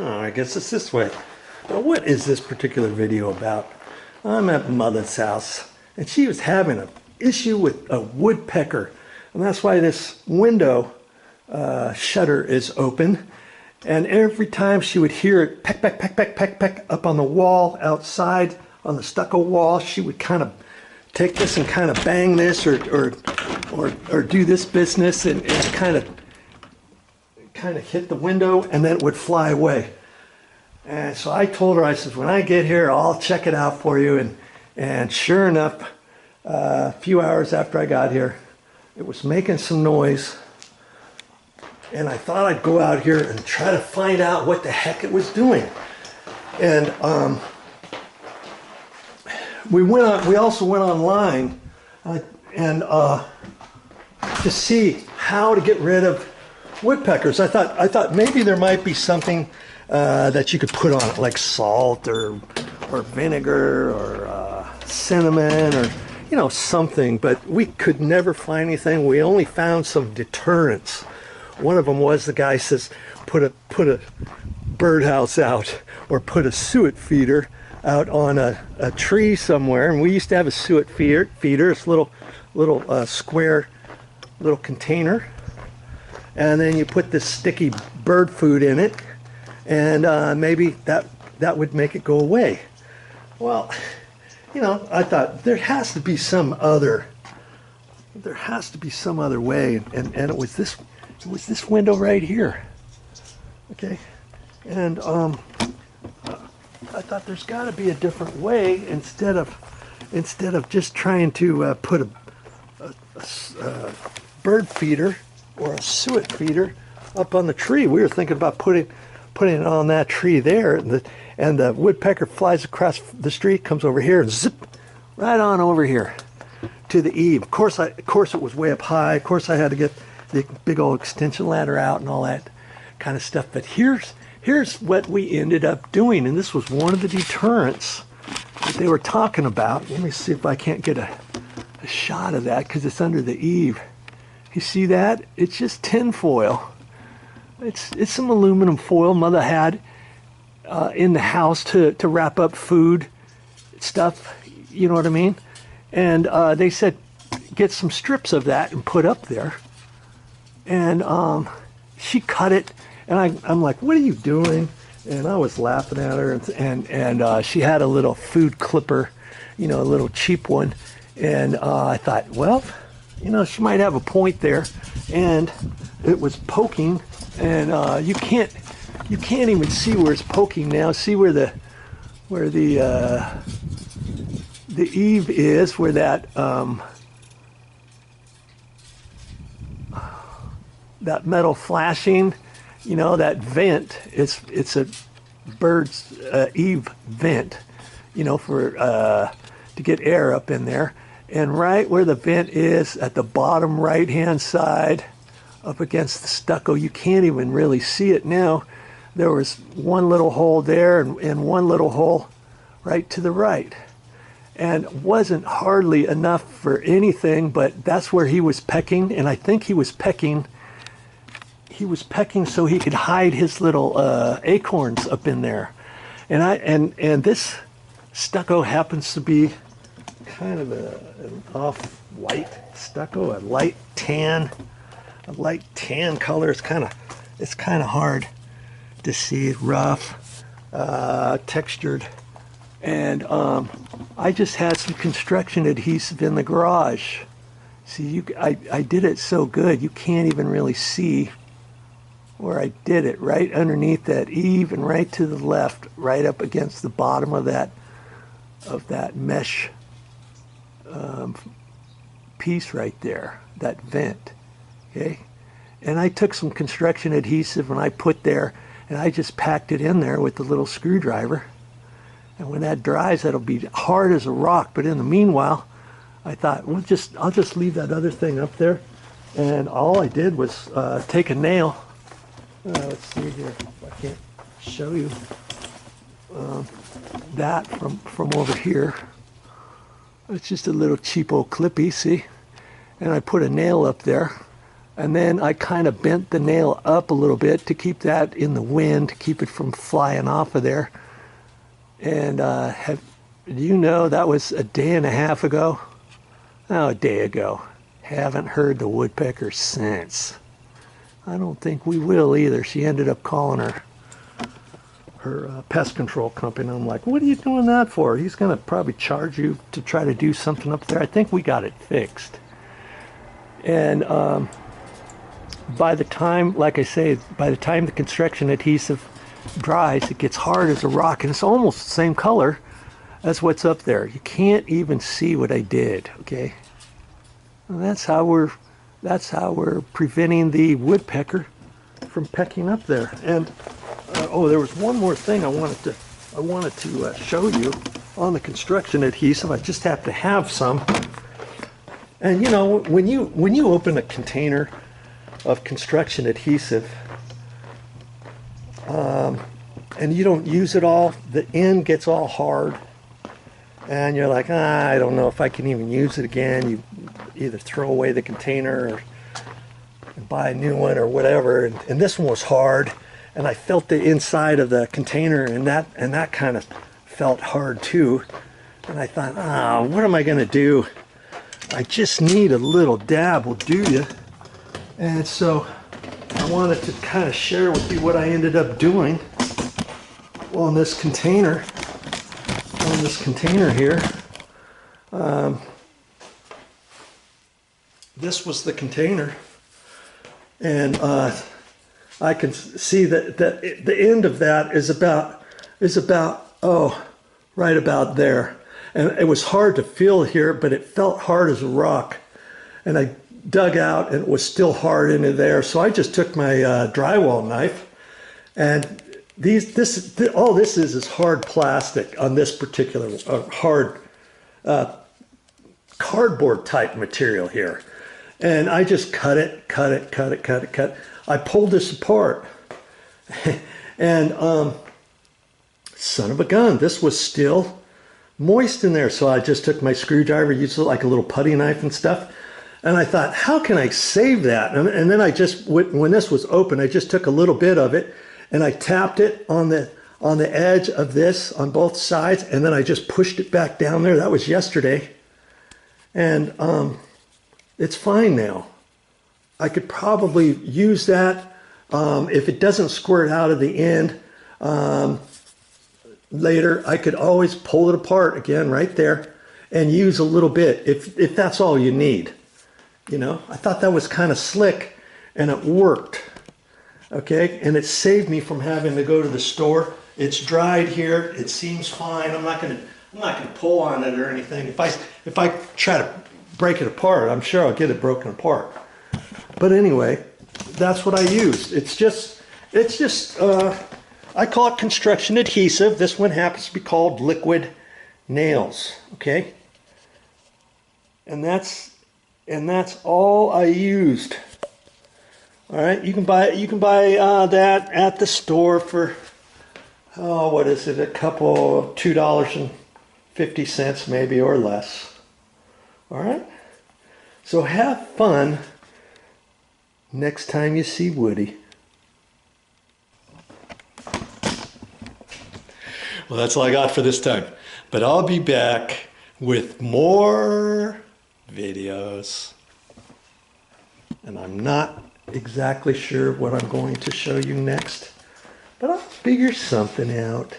Oh, I guess it's this way. Now, what is this particular video about? I'm at Motha's house, and she was having an issue with a woodpecker, and that's why this window shutter is open. And every time she would hear it peck, peck, peck, peck, peck, peck up on the wall outside, on the stucco wall, she would kind of take this and kind of bang this or do this business and kind of hit the window, and then it would fly away. And so I told her, I said, when I get here, I'll check it out for you. And sure enough, a few hours after I got here, it was making some noise. And I thought I'd go out here and try to find out what the heck it was doing. And we also went online to see how to get rid of woodpeckers. I thought maybe there might be something that you could put on it, like salt or vinegar or cinnamon or something. But we could never find anything. We only found some deterrents. One of them was, the guy says, put a birdhouse out or put a suet feeder out on a tree somewhere. And we used to have a suet feeder. It's a little square little container. And then you put this sticky bird food in it, and maybe that would make it go away. Well, I thought there has to be some other way, and it was this window right here. Okay, and I thought there's got to be a different way instead of just trying to put a bird feeder or a suet feeder up on the tree. We were thinking about putting it on that tree there, and the woodpecker flies across the street, comes over here, and zip right on over here to the eave. Of course it was way up high. Of course I had to get the big old extension ladder out and all that kind of stuff. But here's what we ended up doing, and this was one of the deterrents that they were talking about. Let me see if I can't get a shot of that, because it's under the eave. You see that? It's just tin foil. It's some aluminum foil Motha had in the house to wrap up food stuff, you know what I mean? And they said get some strips of that and put up there. And she cut it, and I'm like, what are you doing? And I was laughing at her, and she had a little food clipper, a little cheap one. And I thought, well, she might have a point there. And it was poking, and you can't even see where it's poking now. See where the eave is, where that that metal flashing, that vent. It's a bird's eave vent, for to get air up in there. And right where the vent is, at the bottom right-hand side, up against the stucco, you can't even really see it now. There was one little hole there and one little hole right to the right. And wasn't hardly enough for anything, but that's where he was pecking. And I think he was pecking so he could hide his little acorns up in there. And this stucco happens to be kind of an off-white stucco, a light tan color. It's kind of hard to see. Rough, textured, and I just had some construction adhesive in the garage. See, I did it so good you can't even really see where I did it. Right underneath that eave and right to the left, right up against the bottom of that mesh piece right there, that vent. Okay, and I took some construction adhesive and I put there, and I just packed it in there with the little screwdriver. And when that dries, that'll be hard as a rock. But in the meanwhile, I thought, well, I'll just leave that other thing up there. And all I did was take a nail. Let's see here if I can't show you that from over here. It's just a little cheap old clippy, see? And I put a nail up there, And then I kind of bent the nail up a little bit to keep that in the wind, to keep it from flying off of there. And do you know that was a day and a half ago? Oh, a day ago. Haven't heard the woodpecker since. I don't think we will either. She ended up calling her pest control company. I'm like, what are you doing that for? He's going to probably charge you to try to do something up there. I think we got it fixed. And by the time, like I say, by the time the construction adhesive dries, it gets hard as a rock, and it's almost the same color as what's up there. You can't even see what I did, okay? And that's how we're preventing the woodpecker from pecking up there. And oh, there was one more thing I wanted to show you on the construction adhesive. I just have to have some. And you know, when you open a container of construction adhesive and you don't use it all, the end gets all hard, and you're like, I don't know if I can even use it again. You either throw away the container or buy a new one or whatever. And this one was hard, and I felt the inside of the container, and that kind of felt hard too. And I thought, what am I going to do? I just need a little dab will do you. And so I wanted to kind of share with you what I ended up doing on this container. On this container here. This was the container. And I can see that the end of that is about right about there. And it was hard to feel here, but it felt hard as a rock. And I dug out, and it was still hard into there. So I just took my drywall knife, and all this is hard plastic on this particular hard cardboard type material here. And I just cut it. I pulled this apart, and son of a gun, this was still moist in there. So I just took my screwdriver, used it like a little putty knife and stuff. And I thought, how can I save that? And then I just, when this was open, I just took a little bit of it and I tapped it on the edge of this on both sides. And then I just pushed it back down there. That was yesterday. And it's fine now. I could probably use that if it doesn't squirt out of the end. Later, I could always pull it apart again right there and use a little bit if that's all you need. You know, I thought that was kind of slick, and it worked. Okay, and it saved me from having to go to the store. It's dried here. It seems fine. I'm not gonna pull on it or anything. If I try to break it apart, I'm sure I'll get it broken apart. But anyway, that's what I used. It's just I call it construction adhesive. This one happens to be called liquid nails. Okay, and that's all I used. All right, you can buy that at the store for what is it? A couple $2.50 maybe, or less. All right. So have fun next time you see Woody. Well, that's all I got for this time. But I'll be back with more videos. And I'm not exactly sure what I'm going to show you next, but I'll figure something out.